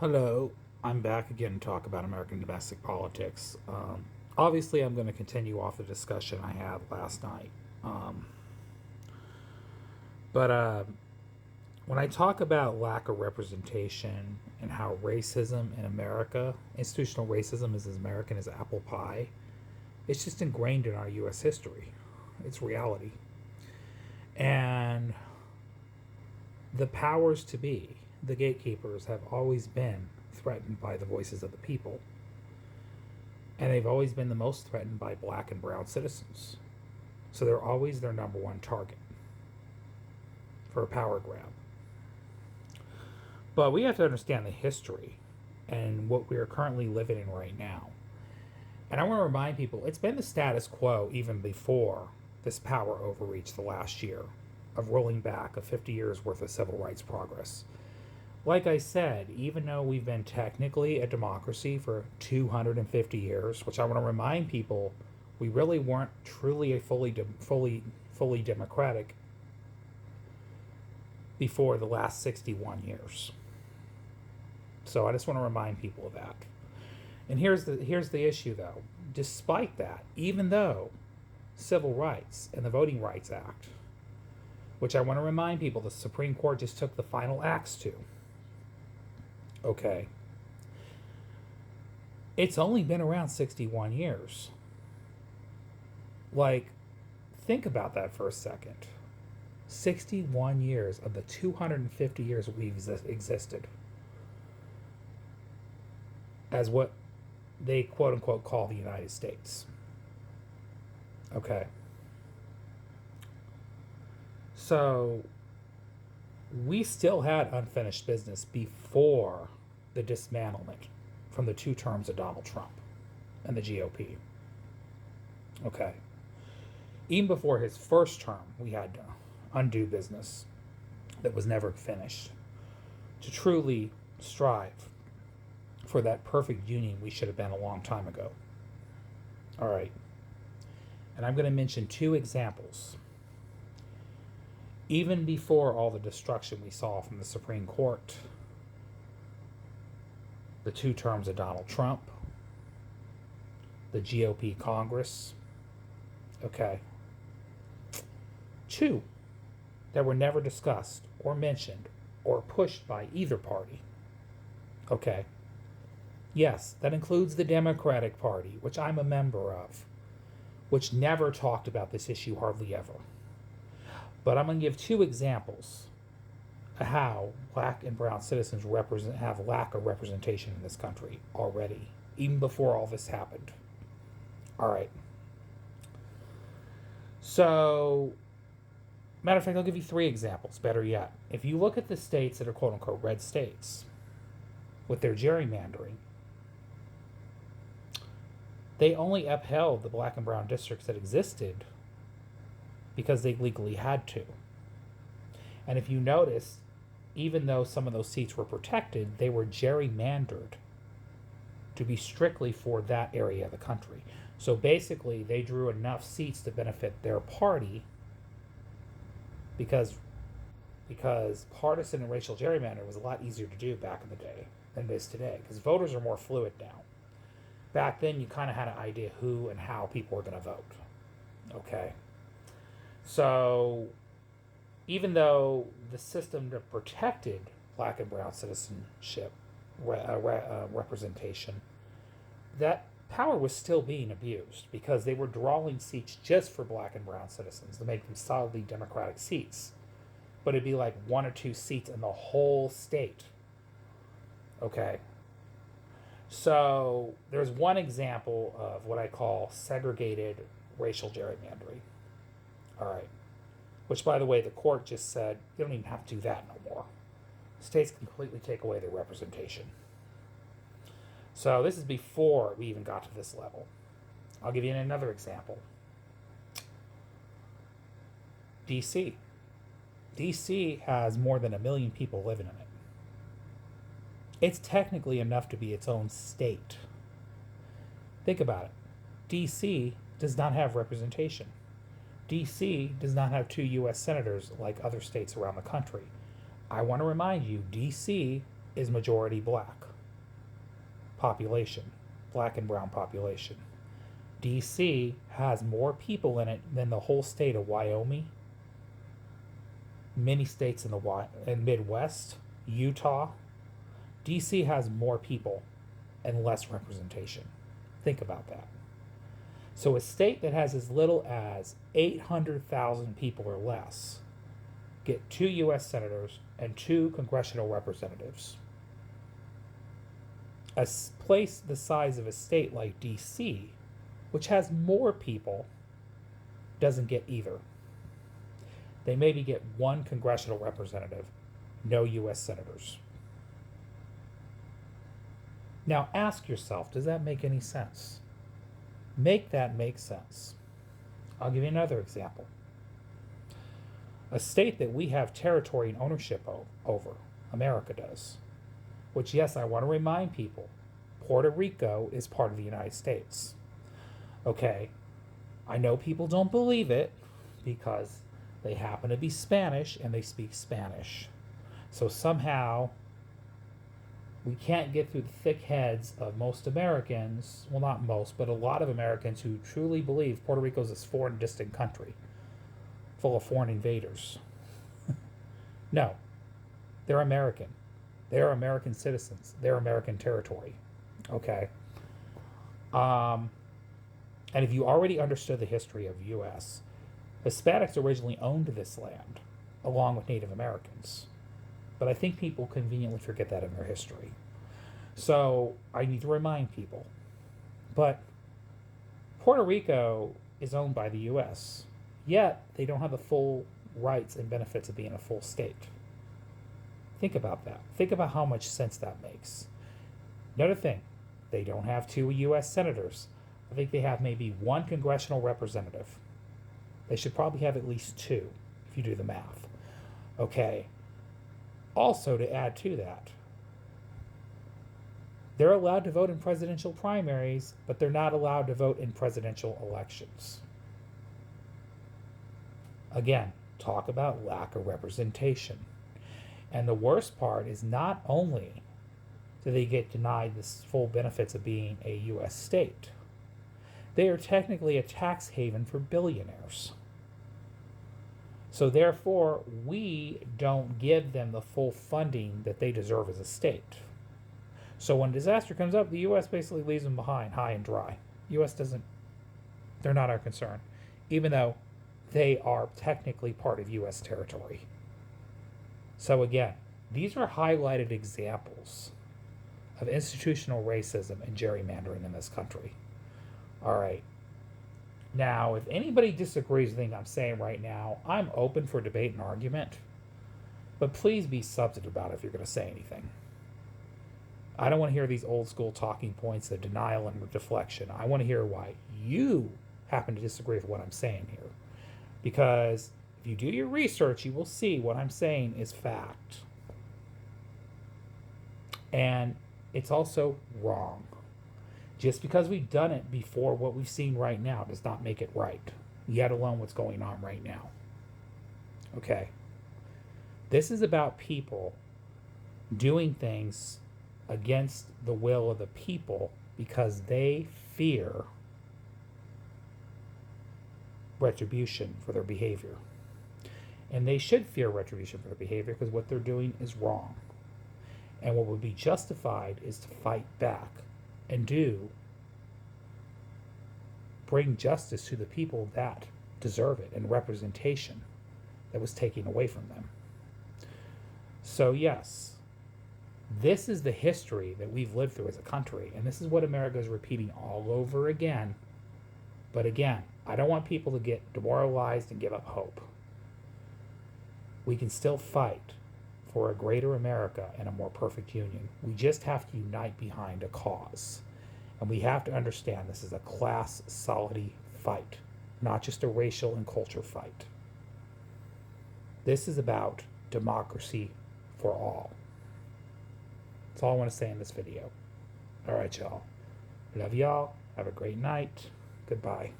Hello, I'm back again to talk about American domestic politics. Obviously, I'm going to continue off the discussion I had last night. Um, but when I talk about lack of representation and how racism in America, institutional racism is as American as apple pie, it's just ingrained in our U.S. history. It's reality. And the powers to be, the gatekeepers, have always been threatened by the voices of the people. And they've always been the most threatened by black and brown citizens. So they're always their number one target for a power grab. But we have to understand the history and what we are currently living in right now. And I want to remind people it's been the status quo even before this power overreach the last year of rolling back of 50 years worth of civil rights progress. Like I said, even though we've been technically a democracy for 250 years, which I want to remind people, we really weren't truly a fully democratic before the last 61 years. So I just want to remind people of that. And here's the issue though. Despite that, even though civil rights and the Voting Rights Act, which I want to remind people the Supreme Court just took the final axe to. Okay. It's only been around 61 years. Like, think about that for a second. 61 years of the 250 years we've existed as what they quote unquote call the United States. Okay. So we still had unfinished business before the dismantlement from the two terms of Donald Trump and the GOP. Okay. Even before his first term, we had undue business that was never finished to truly strive for that perfect union we should have been a long time ago. All right. And I'm going to mention two examples. Even before all the destruction we saw from the Supreme Court, the two terms of Donald Trump, the GOP Congress, okay, two that were never discussed or mentioned or pushed by either party, okay. Yes, that includes the Democratic Party, which I'm a member of, which never talked about this issue hardly ever. But I'm going to give two examples of how black and brown citizens have lack of representation in this country already, even before all this happened. All right. So, matter of fact, I'll give you three examples. Better yet, if you look at the states that are quote unquote red states with their gerrymandering, they only upheld the black and brown districts that existed because they legally had to. And if you notice, even though some of those seats were protected, they were gerrymandered to be strictly for that area of the country. So basically, they drew enough seats to benefit their party because partisan and racial gerrymandering was a lot easier to do back in the day than it is today because voters are more fluid now. Back then, you kind of had an idea who and how people were going to vote. Okay. So, even though the system that protected black and brown citizenship representation, that power was still being abused because they were drawing seats just for black and brown citizens to make them solidly Democratic seats. But it'd be like one or two seats in the whole state. Okay. So there's one example of what I call segregated racial gerrymandering. All right. Which, by the way, the court just said you don't even have to do that no more. States completely take away their representation. So this is before we even got to this level. I'll give you another example. DC. DC has more than 1 million people living in it. It's technically enough to be its own state. Think about it. DC does not have representation. DC does not have 2 U.S. senators like other states around the country. I want to remind you, DC is majority black. population, black and brown population. DC has more people in it than the whole state of Wyoming, many states in the Midwest, Utah. DC has more people and less representation. Think about that. So a state that has as little as 800,000 people or less get 2 U.S. senators and 2 congressional representatives. A place the size of a state like D.C., which has more people, doesn't get either. They maybe get 1 congressional representative, no U.S. senators. Now ask yourself, does that make any sense? Make that make sense. I'll give you another example. A state that we have territory and ownership over, America does, which, yes, I want to remind people, Puerto Rico is part of the United States. Okay, I know people don't believe it because they happen to be Spanish and they speak Spanish. So somehow we can't get through the thick heads of most Americans, well, not most, but a lot of Americans who truly believe Puerto Rico is this foreign, distant country full of foreign invaders. No, they're American. They're American citizens. They're American territory. Okay? And if you already understood the history of the U.S., Hispanics originally owned this land along with Native Americans. But I think people conveniently forget that in their history. So I need to remind people. But Puerto Rico is owned by the U.S., yet they don't have the full rights and benefits of being a full state. Think about that. Think about how much sense that makes. Another thing, they don't have 2 U.S. senators. I think they have maybe 1 congressional representative. They should probably have at least 2, if you do the math. Okay. Also, to add to that, they're allowed to vote in presidential primaries, but they're not allowed to vote in presidential elections. Again, talk about lack of representation. And the worst part is not only do they get denied the full benefits of being a U.S. state, they are technically a tax haven for billionaires. So therefore, we don't give them the full funding that they deserve as a state. So when disaster comes up, the U.S. basically leaves them behind, high and dry. U.S. doesn't, they're not our concern, even though they are technically part of U.S. territory. So again, these are highlighted examples of institutional racism and gerrymandering in this country. All right. Now, if anybody disagrees with anything I'm saying right now, I'm open for debate and argument, but please be substantive about it if you're going to say anything. I don't want to hear these old school talking points of denial and deflection. I want to hear why you happen to disagree with what I'm saying here. Because if you do your research, you will see what I'm saying is fact. And it's also wrong. Just because we've done it before, what we've seen right now does not make it right, yet alone what's going on right now. Okay. This is about people doing things against the will of the people because they fear retribution for their behavior. And they should fear retribution for their behavior because what they're doing is wrong. And what would be justified is to fight back and bring justice to the people that deserve it and representation that was taken away from them. So yes, this is the history that we've lived through as a country, and this is what America is repeating all over again. But again, I don't want people to get demoralized and give up hope. We can still fight for a greater America and a more perfect union. We just have to unite behind a cause. And we have to understand this is a class solidity fight, not just a racial and culture fight. This is about democracy for all. That's all I want to say in this video. All right, y'all. Love y'all. Have a great night. Goodbye.